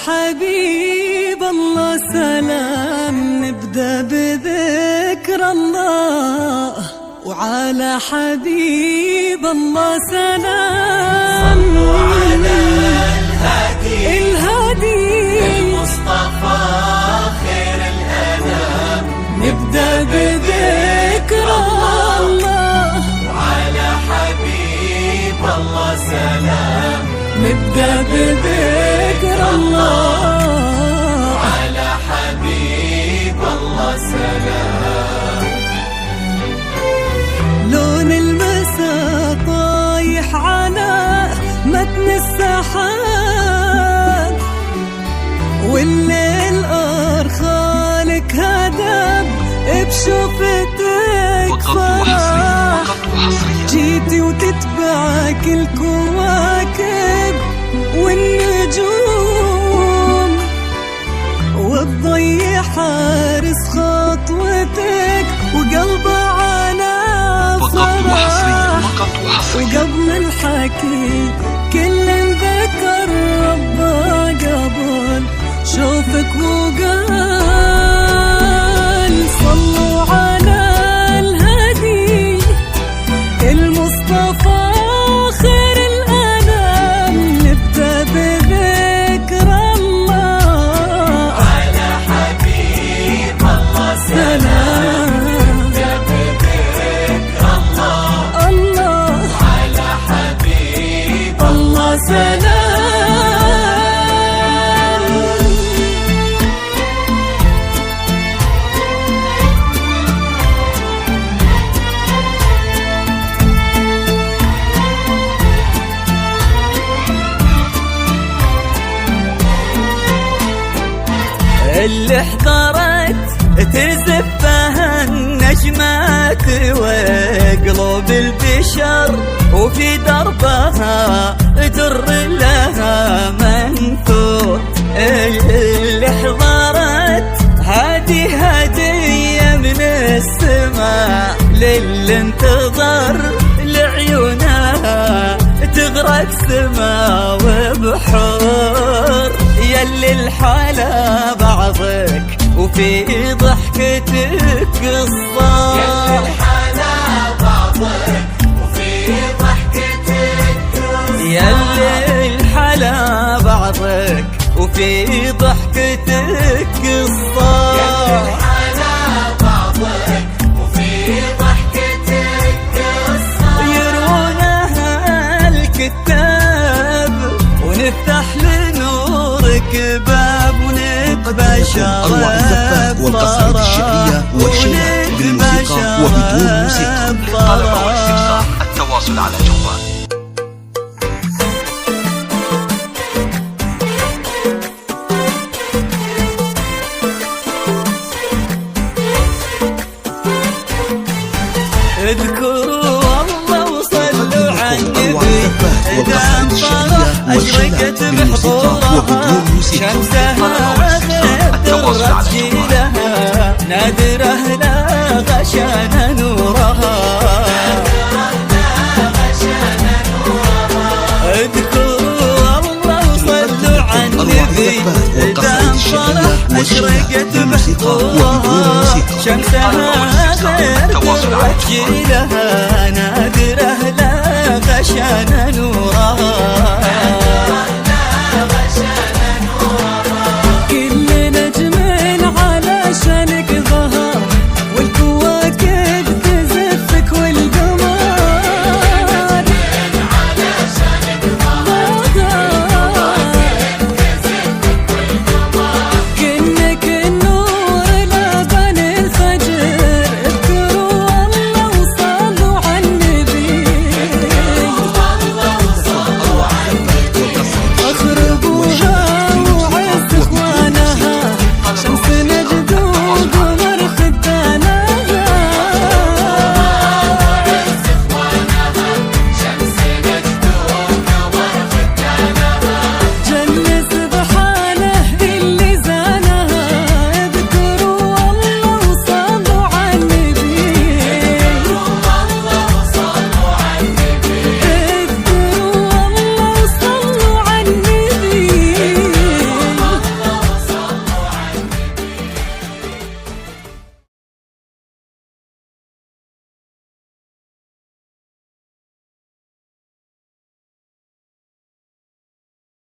حبيب الله سلام، نبدأ بذكر الله، وعلى حبيب الله سلام. صلوا على الهادي المصطفى خير الأنام، نبدأ بذكر الله، وعلى حبيب الله سلام، نبدأ بذكر الله، وعلى حبيب الله سلام. لون المساء طايح على متن السحاب، والليل أرخالك هدب بشوفتك فرح، جيتي وتتبعك الكواكب والنجوم، والضي حارس خطوتك وقلبه على فرح، وقبل الحكي كل ذكر ربه قبل شوفك وقال. صلوا على الهادي المصطفى خير الأنام، نبدأ بذكر الله، على حبيب الله سلام، نبدأ بذكر الله، الله على حبيب الله سلام. اللي احضرت تزفها النجمات وقلوب البشر، وفي دربها در لها منثور. اللي احضرت هذه هدية من السماء للي انتظر، لعيونها تغرق سما وبحور. يلي الحلا بعضك وفي ضحكتك قصة، يلي الحلا بعضك وفي ضحكتك قصة، يلي الحلا بعضك وفي ضحكتك قصة، يلي الحلا بعضك وفي ضحكتك قصة. يروونها الكتاب ونفتح لنورك باب، ونتبى أروع الزفات والقصائد الشعرية والشعر بالموسيقى وبدون موسيقى. للطلب والاستفسار التواصل على جوال اذكروا الله وصلوا على النبي، دام فرح أشرقت بحضورها، شمسها غدرت جيلها، نادره لا غشان نورها. اذكروا الله وصلوا على النبي، دام فرح أشرقت بحضورها، شمسها غدرت جيلها،